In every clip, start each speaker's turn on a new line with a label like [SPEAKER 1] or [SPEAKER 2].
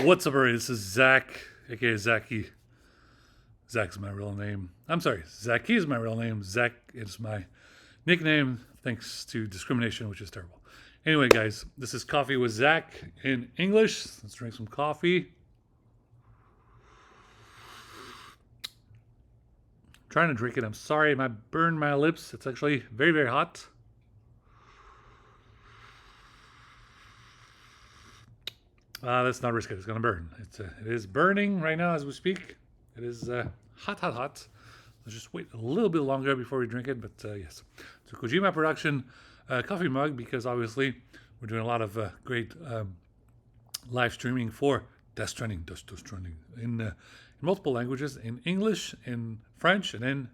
[SPEAKER 1] What's up, everybody? This is Zack, aka Zacky. Zack's my real name. I'm sorry, Zacky is my real name. Zack is my nickname, thanks to discrimination, which is terrible. Anyway, guys, this is Coffee with Zack in English. Let's drink some coffee. Trying to drink it. I'm sorry, I burned my lips. It's actually very, very hot. Let's not risk it. It's gonna burn. It is burning right now as we speak. It is hot, hot, hot. Let's just wait a little bit longer before we drink it. But yes, it's a Kojima production coffee mug because obviously we're doing a lot of great live streaming for Death Stranding, in multiple languages, in English, in French, and in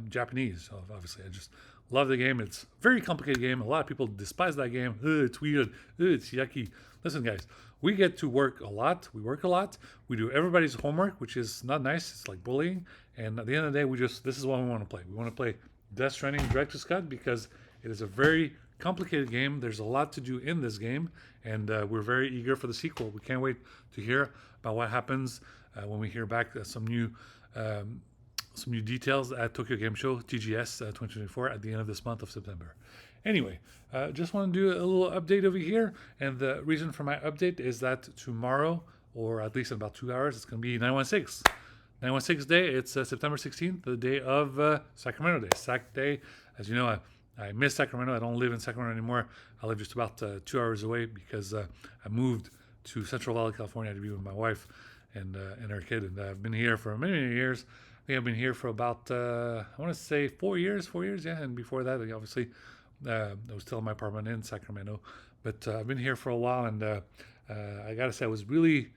[SPEAKER 1] Japanese. So obviously, I just love the game. It's a very complicated game. A lot of people despise that game. It's weird. It's yucky. Listen, guys, we get to work a lot. We work a lot. We do everybody's homework, which is not nice. It's like bullying. And at the end of the day, this is what we want to play. We want to play Death Stranding Director's Cut because it is a very complicated game. There's a lot to do in this game, and we're very eager for the sequel. We can't wait to hear about what happens when we hear back some new details at Tokyo Game Show TGS 2024 at the end of this month of September. Anyway, just want to do a little update over here, and the reason for my update is that tomorrow, or at least in about 2 hours, it's going to be 916. 916 Day. It's September 16th, the day of Sacramento Day. Sac Day. As you know, I miss Sacramento. I don't live in Sacramento anymore. I live just about 2 hours away because I moved to Central Valley, California to be with my wife and our kid. And I've been here for many, many years. I think I've been here for about, I want to say 4 years, yeah. And before that, obviously, I was still in my apartment in Sacramento. But I've been here for a while, and I got to say, I was really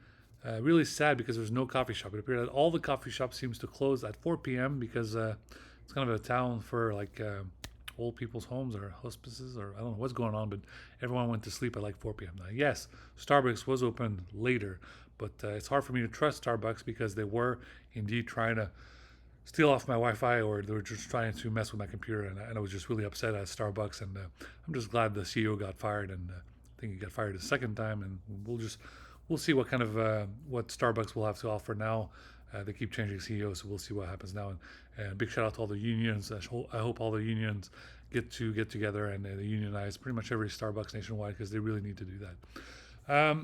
[SPEAKER 1] sad because there's no coffee shop. It appeared that all the coffee shops seems to close at 4 p.m. because it's kind of a town for like old people's homes or hospices, or I don't know what's going on, but everyone went to sleep at like 4 p.m. Now, yes, Starbucks was open later, but it's hard for me to trust Starbucks because they were indeed trying to steal off my Wi-Fi, or they were just trying to mess with my computer, and I was just really upset at Starbucks, and I'm just glad the CEO got fired, and I think he got fired a second time, and we'll see what kind of what Starbucks will have to offer now. They keep changing CEOs, so we'll see what happens now. And big shout out to all the unions. I hope all the unions get together and they unionize pretty much every Starbucks nationwide because they really need to do that.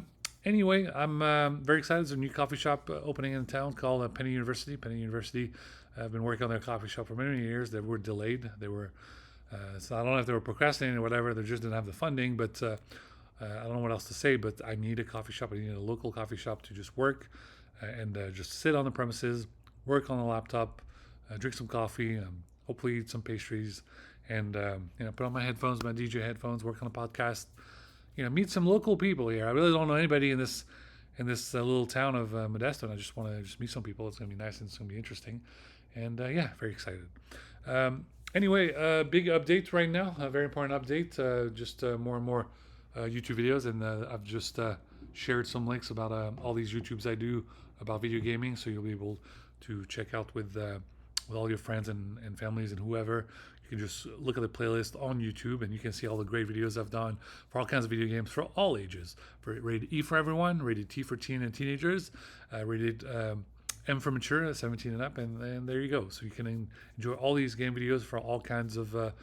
[SPEAKER 1] Anyway, I'm very excited. There's a new coffee shop opening in town called Penny University. Penny University. I've been working on their coffee shop for many years. They were delayed. They were. So I don't know if they were procrastinating or whatever. They just didn't have the funding, but. I don't know what else to say, but I need a coffee shop. I need a local coffee shop to just work and just sit on the premises, work on the laptop, drink some coffee, hopefully eat some pastries, and put on my headphones, my DJ headphones, work on a podcast. Meet some local people here. I really don't know anybody in this little town of Modesto, and I just want to just meet some people. It's going to be nice and it's going to be interesting, and very excited. Anyway, big update right now. A very important update. Just more and more. YouTube videos, and I've just shared some links about all these YouTubes I do about video gaming, so you'll be able to check out with all your friends and families and whoever. You can just look at the playlist on YouTube, and you can see all the great videos I've done for all kinds of video games for all ages. For rated E for everyone, rated T for teen and teenagers, rated M for mature, 17 and up, and there you go. So you can enjoy all these game videos for all kinds of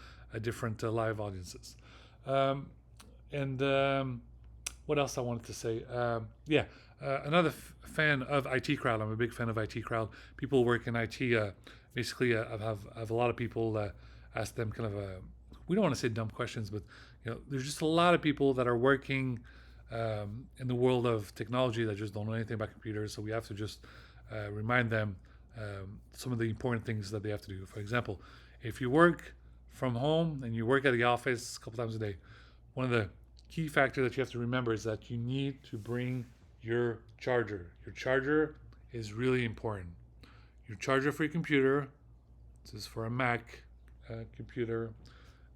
[SPEAKER 1] different live audiences. What else I wanted to say? Another fan of IT Crowd. I'm a big fan of IT Crowd. People work in IT. Basically, I have a lot of people ask them kind of we don't want to say dumb questions, but there's just a lot of people that are working in the world of technology that just don't know anything about computers. So we have to just remind them some of the important things that they have to do. For example, if you work from home and you work at the office a couple times a day, one of the key factors that you have to remember is that you need to bring your charger. Your charger is really important. Your charger for your computer. This is for a Mac computer.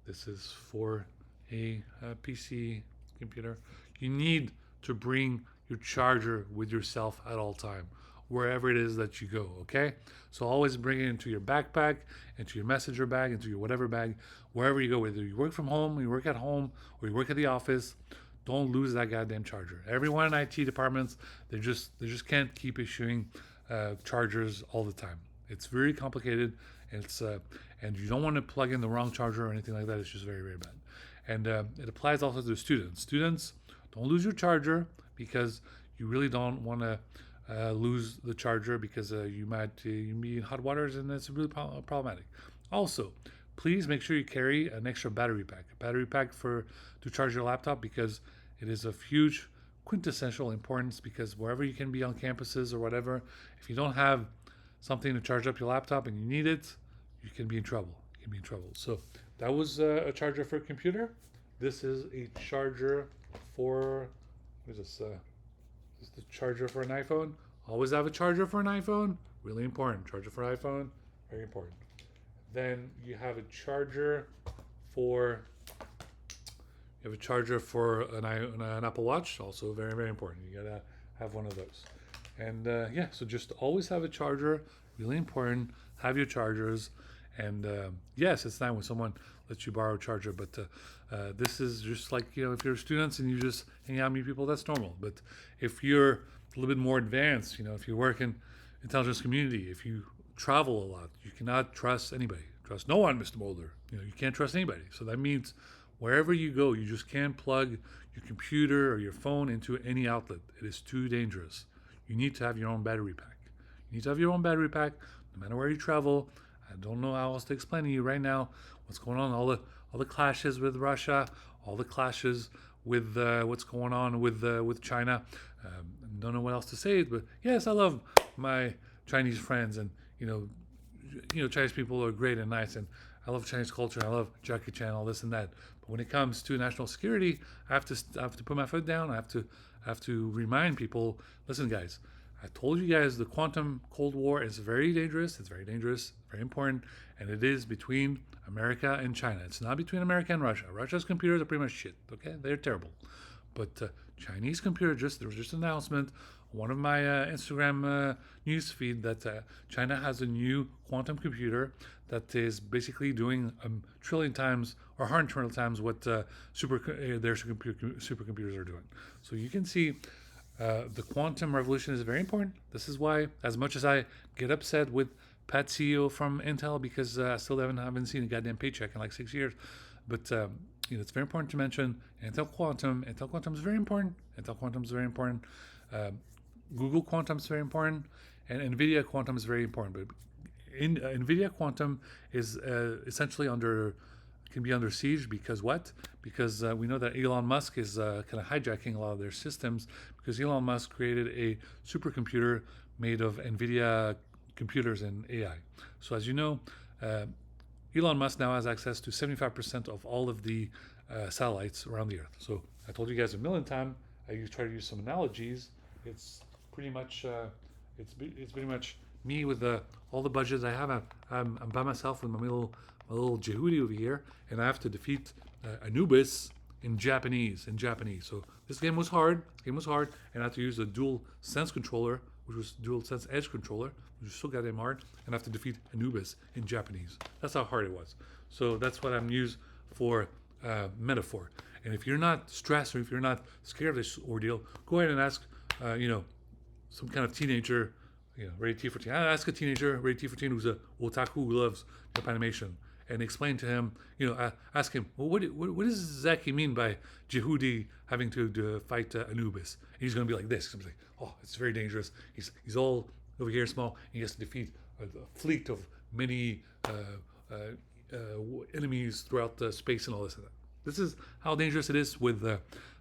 [SPEAKER 1] This is for a PC computer. You need to bring your charger with yourself at all time, wherever it is that you go, okay? So always bring it into your backpack, into your messenger bag, into your whatever bag, wherever you go, whether you work from home, you work at home, or you work at the office. don't lose that goddamn charger. Everyone in IT departments, they just can't keep issuing chargers all the time. It's very complicated, and and you don't want to plug in the wrong charger or anything like that. It's just very, very bad. And it applies also to students. Students, don't lose your charger, because you really don't want to lose the charger, because you might you be in hot waters, and it's really problematic. Also, please make sure you carry an extra battery pack for to charge your laptop, because it is of huge quintessential importance, because wherever you can be on campuses or whatever, if you don't have something to charge up your laptop and you need it, you can be in trouble. So that was a charger for a computer. This is a charger for, what is this? This is the charger for an iPhone. Always have a charger for an iPhone. Really important. Charger for iPhone. Very important. Then you have a charger for an Apple Watch. Also very, very important. You gotta have one of those. And so just always have a charger. Really important. Have your chargers. And yes, it's nice when someone lets you borrow a charger, but this is just like, if you're students and you just hang out and meet people, that's normal. But if you're a little bit more advanced, if you work in intelligence community, if you travel a lot, you cannot trust anybody. Trust no one, Mr. Mulder. You can't trust anybody. So that means wherever you go, you just can't plug your computer or your phone into any outlet. It is too dangerous. You need to have your own battery pack. No matter where you travel. I don't know how else to explain to you right now what's going on. All the clashes with Russia, all the clashes with what's going on with China. Don't know what else to say, but yes, I love my Chinese friends, and Chinese people are great and nice, and I love Chinese culture. I love Jackie Chan, all this and that. But when it comes to national security, I have to put my foot down. I have to remind people. Listen, guys. I told you guys the quantum Cold War is very dangerous. It's very dangerous, very important, and it is between America and China. It's not between America and Russia. Russia's computers are pretty much shit. Okay, they're terrible. But Chinese computers, there was just an announcement on one of my Instagram news feed that China has a new quantum computer that is basically doing a trillion times or 100 trillion times what their supercomputers are doing. So you can see. The quantum revolution is very important. This is why, as much as I get upset with Pat CEO from Intel, because I still haven't seen a goddamn paycheck in like 6 years, but it's very important to mention Intel Quantum. Intel Quantum is very important. Google Quantum is very important, and NVIDIA Quantum is very important. But NVIDIA Quantum is essentially can be under siege because what? Because we know that Elon Musk is kind of hijacking a lot of their systems, because Elon Musk created a supercomputer made of NVIDIA computers and AI. So as you know, Elon Musk now has access to 75% of all of the satellites around the Earth. So I told you guys a million times, I try to use some analogies. It's pretty much me with all the budgets I have. I'm by myself with my little Jehudi over here, and I have to defeat Anubis in Japanese. So this game was hard. And I had to use a dual sense controller, which was dual sense edge controller, which was so goddamn hard, and I have to defeat Anubis in Japanese. That's how hard it was. So that's what I'm used for metaphor. And if you're not stressed or if you're not scared of this ordeal, go ahead and ask, some kind of teenager, rated T14. Ask a teenager rated T14 who's a otaku who loves Japanimation, and explain to him, ask him, well, what does Zack mean by Jehudi having to fight Anubis? And he's going to be like this. He's going to be like, oh, it's very dangerous. He's all over here small, and he has to defeat a fleet of many enemies throughout the space and all this and that. This is how dangerous it is with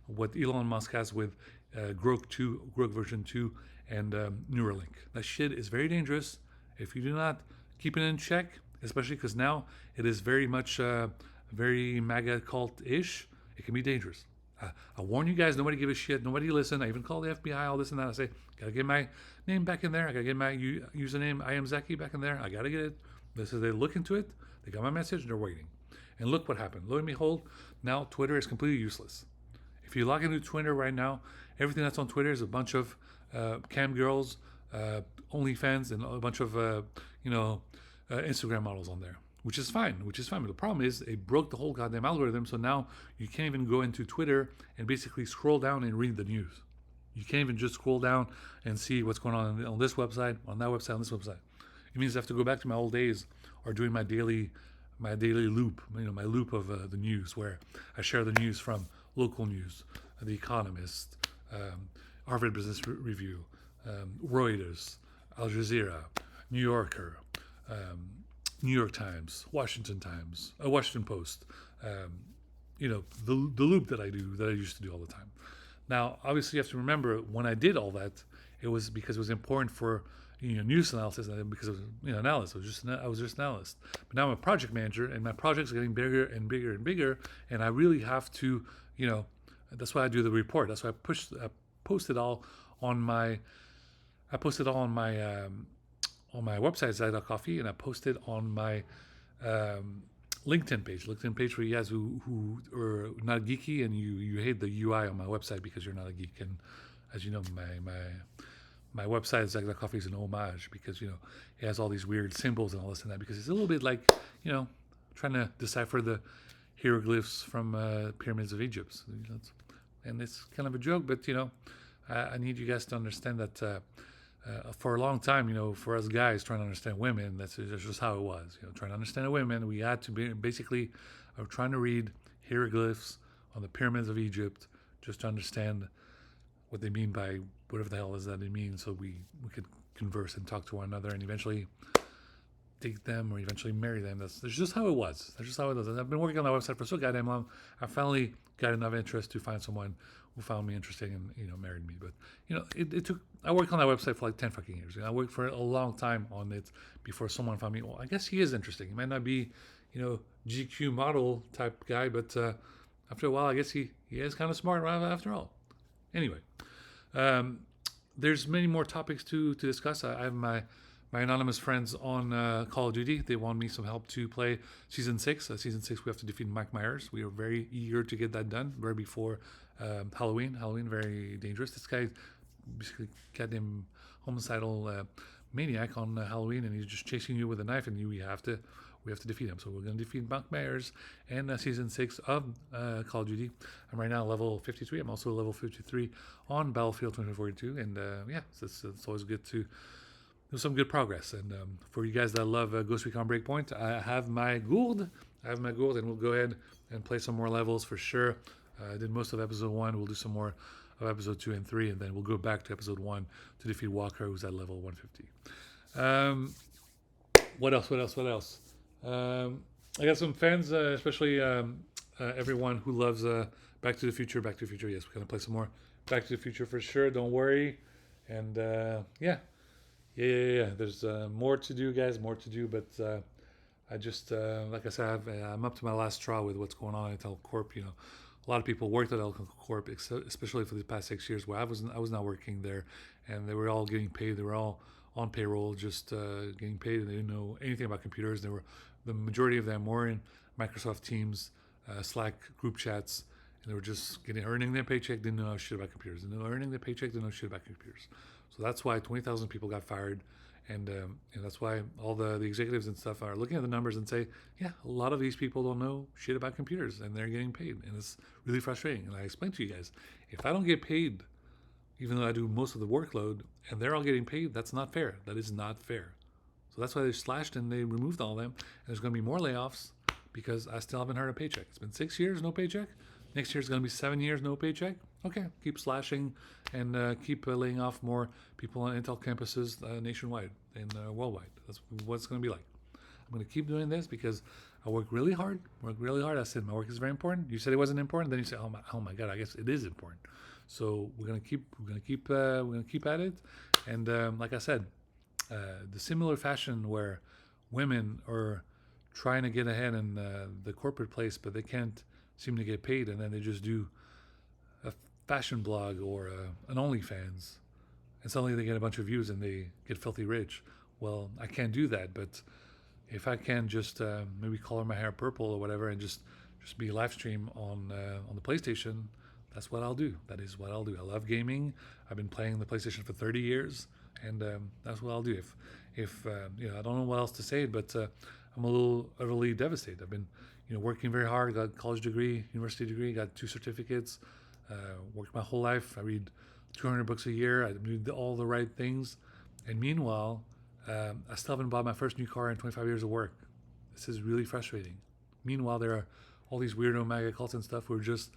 [SPEAKER 1] what Elon Musk has with Grok version 2 and Neuralink. That shit is very dangerous. If you do not keep it in check, especially because now it is very much very MAGA cult-ish, it can be dangerous. I warn you guys, nobody give a shit, nobody listen. I even call the FBI, all this and that. I say, gotta get my name back in there. I gotta get my username, I am Zacky, back in there. I gotta get it. They look into it. They got my message and they're waiting. And look what happened. Lo and behold, now Twitter is completely useless. If you log into Twitter right now, everything that's on Twitter is a bunch of cam girls, OnlyFans, and a bunch of Instagram models on there. which is fine. Which is fine. But the problem is it broke the whole goddamn algorithm. So now you can't even go into Twitter and basically scroll down and read the news. You can't even just scroll down and see what's going on this website, on that website, on this website. It means I have to go back to my old days or doing my daily loop, my loop of the news, where I share the news from local news, The Economist, Harvard Business Review, Reuters, Al Jazeera, New Yorker, New York Times, Washington Times, Washington Post. The loop that I used to do all the time. Now, obviously, you have to remember when I did all that, it was because it was important for news analysis, and because it was analysis. I was just an analyst. But now I'm a project manager, and my projects are getting bigger and bigger and bigger, and I really have to, that's why I do the report. That's why I post it all on my, on my website, Zack.coffee, and I post it on my LinkedIn page for you guys who are not geeky and you hate the UI on my website because you're not a geek. And as you know, my website, Zack.coffee, is an homage because it has all these weird symbols and all this and that, because it's a little bit like trying to decipher the hieroglyphs from pyramids of Egypt. And it's kind of a joke, but I need you guys to understand that for a long time, for us guys trying to understand women, that's just how it was. Trying to understand women, we had to be basically trying to read hieroglyphs on the pyramids of Egypt just to understand what they mean by whatever the hell is that they mean, so we could converse and talk to one another and eventually date them or eventually marry them. That's just how it was. That's just how it was. And I've been working on that website for so goddamn long. I finally got enough interest to find someone who found me interesting and married me. But it took. I worked on that website for like 10 fucking years. I worked for a long time on it before someone found me. Well, I guess he is interesting. He might not be GQ model type guy, but after a while, I guess he is kind of smart after all. Anyway, there's many more topics to discuss. I have my anonymous friends on Call of Duty. They want me some help to play Season 6. Season 6, we have to defeat Mike Myers. We are very eager to get that done right before Halloween. Halloween, very dangerous. This guy basically goddamn homicidal maniac on Halloween, and he's just chasing you with a knife, and we have to defeat him. So we're going to defeat Mike Myers and Season 6 of Call of Duty. I'm right now level 53. I'm also level 53 on Battlefield 2042, and it's always good to do some good progress. And for you guys that love Ghost Recon Breakpoint, I have my Gould. And we'll go ahead and play some more levels for sure. I did most of episode 1. We'll do some more of episode 2 and 3, and then we'll go back to episode 1 to defeat Walker, who's at level 150. What else? I got some fans, especially everyone who loves Back to the Future. Yes, we're going to play some more Back to the Future for sure. Don't worry. And yeah. There's more to do, guys, but I just, like I said, I'm up to my last straw with what's going on at Intel Corp. A lot of people worked at Intel Corp, especially for the past 6 years, where I was not working there, and they were all getting paid. They were all on payroll, just getting paid, and they didn't know anything about computers. The majority of them were in Microsoft Teams, Slack group chats, and they were just earning their paycheck, didn't know shit about computers. Earning their paycheck, didn't know shit about computers. So that's why 20,000 people got fired, and that's why all the executives and stuff are looking at the numbers and say, yeah, a lot of these people don't know shit about computers, and they're getting paid, and it's really frustrating. And I explained to you guys, if I don't get paid, even though I do most of the workload, and they're all getting paid, that's not fair. That is not fair. So that's why they slashed and they removed all of them. And there's going to be more layoffs because I still haven't heard a paycheck. It's been 6 years, no paycheck. Next year is going to be 7 years, no paycheck. Okay, keep slashing and keep laying off more people on Intel campuses nationwide and worldwide. That's what it's going to be like. I'm going to keep doing this because I work really hard. I said my work is very important. You said it wasn't important. Then you say, oh my God, I guess it is important. So we're going to keep at it. And like I said, the similar fashion where women are trying to get ahead in the corporate place, but they can't seem to get paid, and then they just do a fashion blog or an OnlyFans, and suddenly they get a bunch of views and they get filthy rich. Well, I can't do that, but if I can just maybe color my hair purple or whatever and just be live stream on the PlayStation, that's what I'll do. That is what I'll do. I love gaming. I've been playing the PlayStation for 30 years, and that's what I'll do. If I don't know what else to say, but I'm a little utterly devastated. I've been, working very hard. Got a college degree, university degree. Got 2 certificates. Worked my whole life. I read 200 books a year. I do all the right things, and meanwhile, I still haven't bought my first new car in 25 years of work. This is really frustrating. Meanwhile, there are all these weirdo MAGA cults and stuff who are just,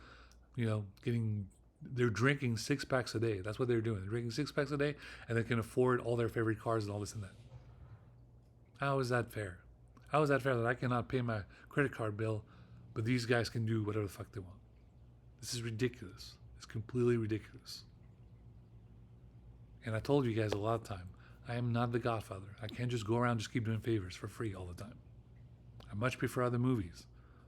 [SPEAKER 1] they're drinking 6 packs a day. That's what they're doing. They're drinking 6 packs a day, and they can afford all their favorite cars and all this and that. How is that fair? How is that fair that I cannot pay my credit card bill, but these guys can do whatever the fuck they want? This is ridiculous. It's completely ridiculous. And I told you guys a lot of time, I am not the Godfather. I can't just go around just keep doing favors for free all the time. I much prefer other movies.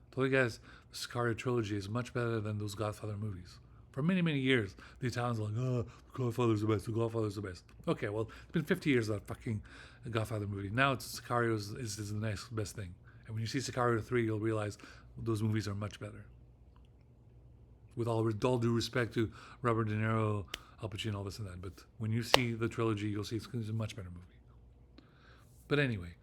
[SPEAKER 1] I told you guys the Sicario trilogy is much better than those Godfather movies. For many, many years, the Italians are like, oh, the Godfather's the best, the Godfather's the best. Okay, well, it's been 50 years of that fucking Godfather movie. Now it's Sicario is the next best thing. And when you see Sicario 3, you'll realize those movies are much better. With all due respect to Robert De Niro, Al Pacino, all this and that. But when you see the trilogy, you'll see it's a much better movie. But anyway,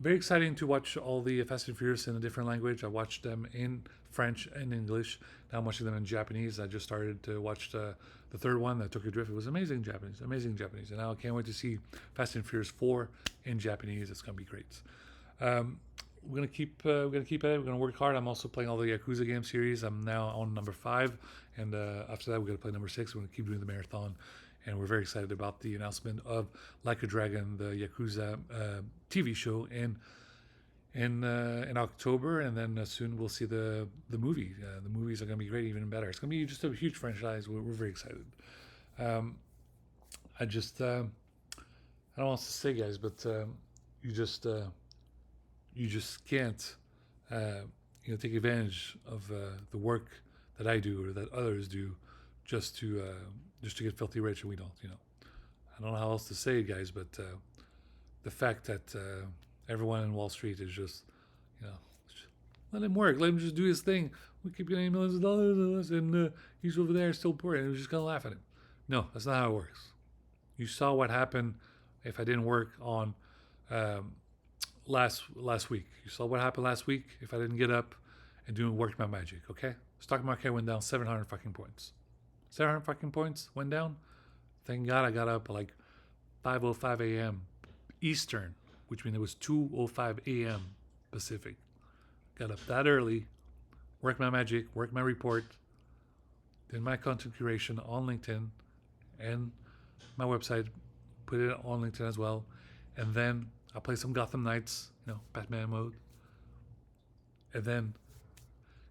[SPEAKER 1] very exciting to watch all the Fast and Furious in a different language. I watched them in French and English. Now I'm watching them in Japanese. I just started to watch the third one, the Tokyo Drift. It was amazing Japanese. And now I can't wait to see Fast and Furious 4 in Japanese. It's going to be great. We're gonna keep at it. We're gonna work hard. I'm also playing all the Yakuza game series. I'm now on number 5, and after that we're gonna play number 6. We're gonna keep doing the marathon, and we're very excited about the announcement of Like a Dragon, the Yakuza TV show in October, and then soon we'll see the movie. The movies are gonna be great, even better. It's gonna be just a huge franchise. We're very excited. I don't know what to say, guys, but you just can't, take advantage of the work that I do or that others do, just to get filthy rich, and we don't. I don't know how else to say it, guys, but the fact that everyone in Wall Street is just, let him work, let him just do his thing. We keep getting millions of dollars, and he's over there still poor, and we're just gonna laugh at him. No, that's not how it works. You saw what happened if I didn't work on. Last week. You saw what happened last week if I didn't get up and work my magic, okay? Stock market went down 700 fucking points. 700 fucking points went down. Thank God I got up at like 5:05 a.m. Eastern, which means it was 2:05 a.m. Pacific. Got up that early, worked my magic, worked my report, did my content curation on LinkedIn and my website, put it on LinkedIn as well, and then I played some Gotham Knights, Batman mode. And then,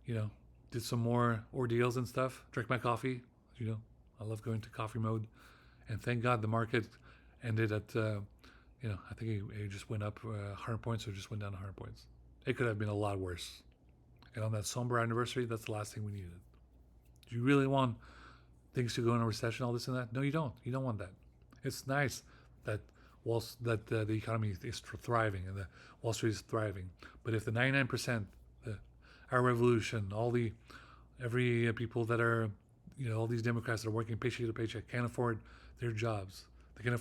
[SPEAKER 1] did some more ordeals and stuff. Drank my coffee. I love going to coffee mode. And thank God the market ended at, I think it just went up 100 points or just went down 100 points. It could have been a lot worse. And on that somber anniversary, that's the last thing we needed. Do you really want things to go in a recession, all this and that? No, you don't. You don't want that. It's nice that the economy is thriving and the Wall Street is thriving. But if the 99%, our revolution, every people that are, all these Democrats that are working paycheck to paycheck can't afford their jobs. They can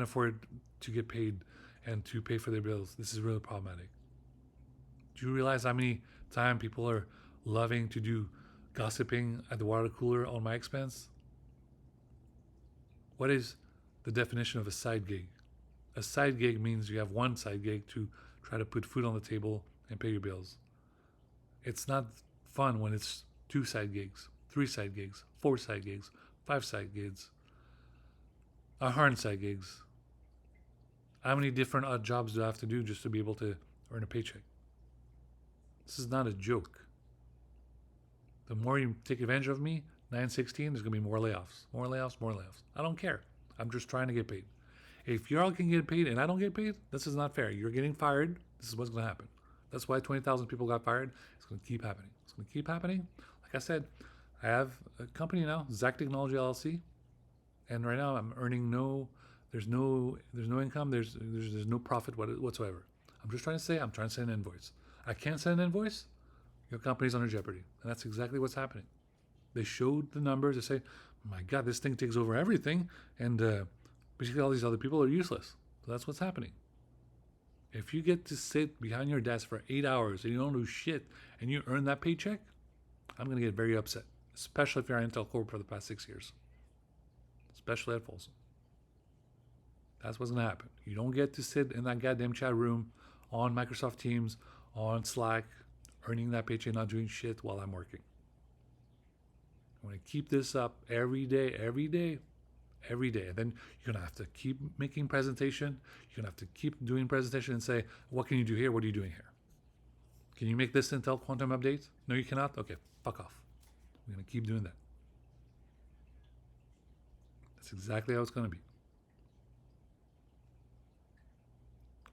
[SPEAKER 1] afford to get paid and to pay for their bills. This is really problematic. Do you realize how many times people are loving to do gossiping at the water cooler on my expense? What is the definition of a side gig? A side gig means you have one side gig to try to put food on the table and pay your bills. It's not fun when it's 2 side gigs, 3 side gigs, 4 side gigs, 5 side gigs, 100 side gigs. How many different odd jobs do I have to do just to be able to earn a paycheck? This is not a joke. The more you take advantage of me, 9/16, there's going to be more layoffs. More layoffs, more layoffs. I don't care. I'm just trying to get paid. If y'all can get paid and I don't get paid, this is not fair. You're getting fired. This is what's going to happen. That's why 20,000 people got fired. It's going to keep happening. It's going to keep happening. Like I said, I have a company now, Zack Technology LLC, and right now I'm earning there's no income. There's no profit whatsoever. I'm trying to send an invoice. I can't send an invoice. Your company's under jeopardy, and that's exactly what's happening. They showed the numbers. They say, oh "My God, this thing takes over everything," and basically all these other people are useless. So that's what's happening. If you get to sit behind your desk for 8 hours and you don't do shit and you earn that paycheck, I'm going to get very upset, especially if you're at Intel Corp for the past 6 years, especially at Folsom. That's what's going to happen. You don't get to sit in that goddamn chat room on Microsoft Teams, on Slack, earning that paycheck, not doing shit while I'm working. I'm going to keep this up every day, every day, every day. And then you're going to have to keep making presentation. You're going to have to keep doing presentation and say, what can you do here? What are you doing here? Can you make this Intel Quantum update? No, you cannot? Okay, fuck off. I'm going to keep doing that. That's exactly how it's going to be.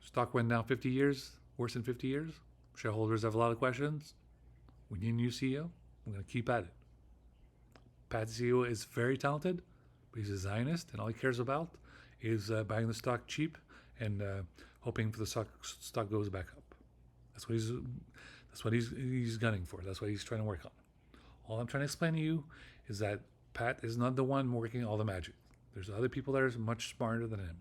[SPEAKER 1] Stock went down 50 years, worse than 50 years. Shareholders have a lot of questions. We need a new CEO. I'm going to keep at it. Pat's CEO is very talented, but he's a Zionist, and all he cares about is buying the stock cheap and hoping for the stock goes back up. That's what he's gunning for. That's what he's trying to work on. All I'm trying to explain to you is that Pat is not the one working all the magic. There's other people that are much smarter than him.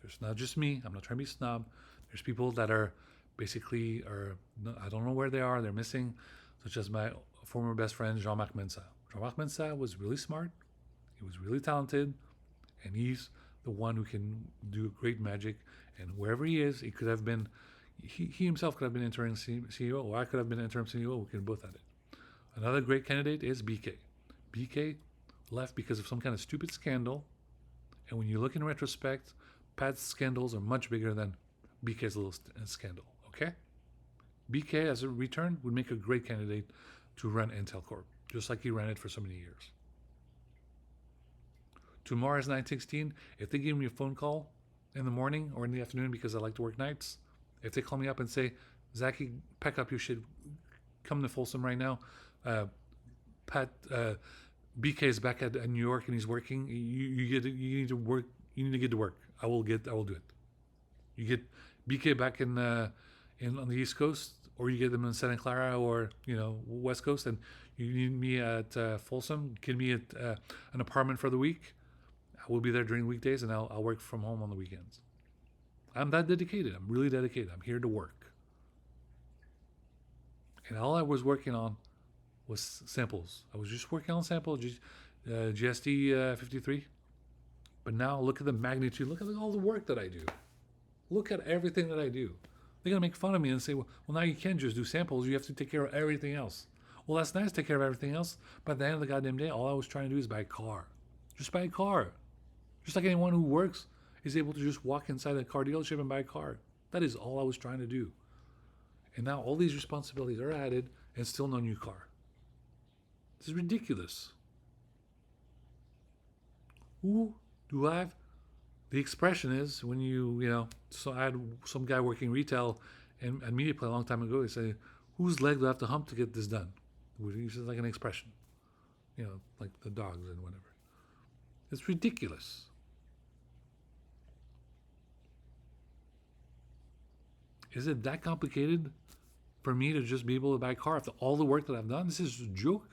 [SPEAKER 1] There's not just me. I'm not trying to be snob. There's people that are basically I don't know where they are. They're missing, such as my former best friend Jean-Marc Mensa. Jean-Marc Mensa was really smart. He was really talented, and he's the one who can do great magic. And wherever he is, he could have been. He himself could have been interim CEO, or I could have been interim CEO. We could both have it. Another great candidate is BK. BK left because of some kind of stupid scandal. And when you look in retrospect, Pat's scandals are much bigger than BK's little scandal. Okay? BK, as a return, would make a great candidate to run Intel Corp, just like he ran it for so many years. Tomorrow is 9/16. If they give me a phone call in the morning or in the afternoon because I like to work nights, if they call me up and say, Zacky, pack up your shit, come to Folsom right now. BK is back at New York and he's working. You need to work. You need to get to work. I will do it. You get BK back in on the East Coast, or you get them in Santa Clara or West Coast, and you need me at Folsom. Give me an apartment for the week. I will be there during weekdays, and I'll work from home on the weekends. I'm that dedicated. I'm really dedicated. I'm here to work. And all I was working on was samples. I was just working on samples, GST 53. But now look at the magnitude. Look at all the work that I do. Look at everything that I do. They're going to make fun of me and say, well, now you can't just do samples. You have to take care of everything else. Well, that's nice to take care of everything else. But at the end of the goddamn day, all I was trying to do is buy a car. Just buy a car. Just like anyone who works is able to just walk inside a car dealership and buy a car. That is all I was trying to do. And now all these responsibilities are added and still no new car. This is ridiculous. Who do I have? The expression is when so I had some guy working retail and at Media Play a long time ago, he said, whose leg do I have to hump to get this done? He says like an expression. Like the dogs and whatever. It's ridiculous. Is it that complicated for me to just be able to buy a car after all the work that I've done? This is a joke.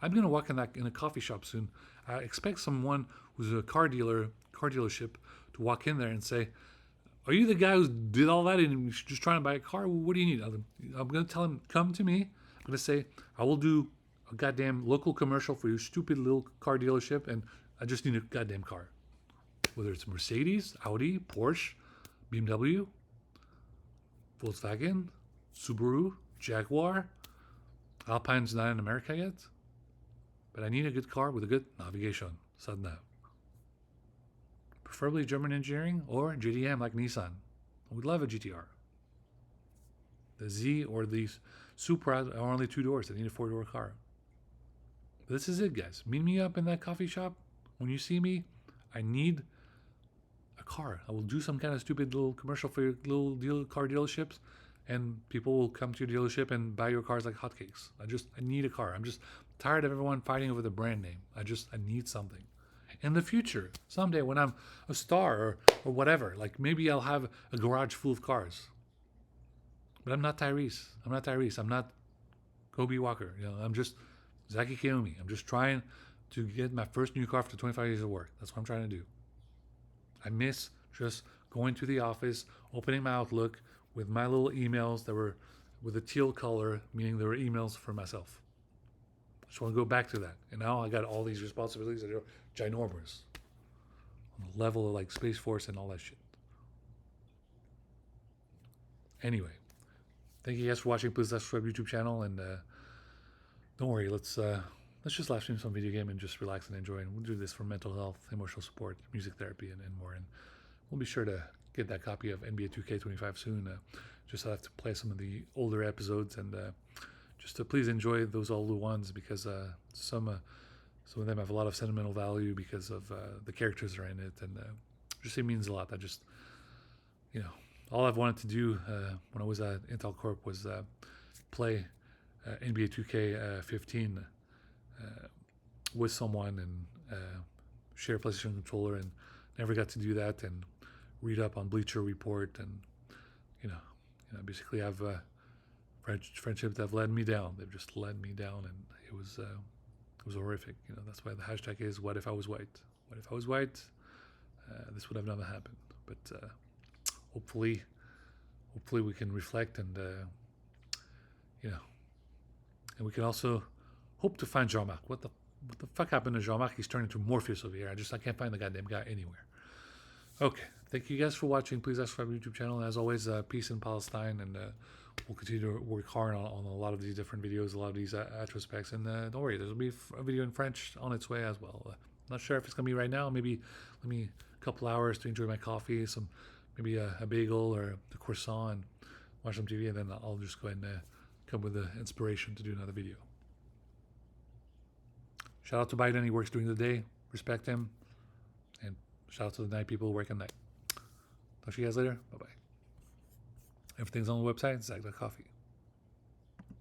[SPEAKER 1] I'm going to walk in a coffee shop soon. I expect someone who's a car dealership to walk in there and say, are you the guy who did all that and just trying to buy a car? What do you need? I'm going to tell him, come to me. I'm going to say, I will do a goddamn local commercial for your stupid little car dealership, and I just need a goddamn car. Whether it's Mercedes, Audi, Porsche, BMW, Volkswagen, Subaru, Jaguar. Alpine's not in America yet. But I need a good car with a good navigation. Sadna. Preferably German engineering or JDM like Nissan. I would love a GTR. The Z or the Supra are only 2 doors. I need a 4-door car. But this is it, guys. Meet me up in that coffee shop. When you see me, I need a car. I will do some kind of stupid little commercial for your little car dealerships, and people will come to your dealership and buy your cars like hotcakes. I need a car. I'm just tired of everyone fighting over the brand name. I need something. In the future, someday when I'm a star or whatever, like maybe I'll have a garage full of cars. But I'm not Tyrese. I'm not Kobe Walker. I'm just Zacky Kaomi. I'm just trying to get my first new car after 25 years of work. That's what I'm trying to do. I miss just going to the office, opening my Outlook with my little emails that were with a teal color, meaning they were emails for myself. I just want to go back to that. And now I got all these responsibilities that are ginormous on the level of like Space Force and all that shit. Anyway, thank you guys for watching. Please subscribe to YouTube channel, and don't worry, let's just live stream some video game and just relax and enjoy. And we'll do this for mental health, emotional support, music therapy, and more. And we'll be sure to get that copy of NBA 2K25 soon. Just have to play some of the older episodes, and just to please enjoy those older ones, because some of them have a lot of sentimental value because of the characters that are in it, and just it means a lot. I just, all I've wanted to do when I was at Intel Corp was play NBA 2K15 with someone and share a PlayStation controller, and never got to do that, and read up on Bleacher Report, and basically have friendships that have led me down. They've just led me down, and it was horrific. That's why the hashtag is "What if I was white?" What if I was white? This would have never happened. But hopefully we can reflect, and and we can also hope to find Jean-Marc. What the fuck happened to Jean-Marc? He's turned into Morpheus over here. I can't find the goddamn guy anywhere. Okay, thank you guys for watching. Please subscribe to the YouTube channel. And as always, peace in Palestine, and we'll continue to work hard on a lot of these different videos, a lot of these retrospects. And don't worry, there'll be a video in French on its way as well. Not sure if it's gonna be right now. Maybe let me a couple hours to enjoy my coffee, maybe a bagel or a croissant, and watch some TV, and then I'll just go ahead and come with the inspiration to do another video. Shout out to Biden. He works during the day. Respect him. And shout out to the night people who work at night. Talk to you guys later. Bye-bye. Everything's on the website, Zack.coffee.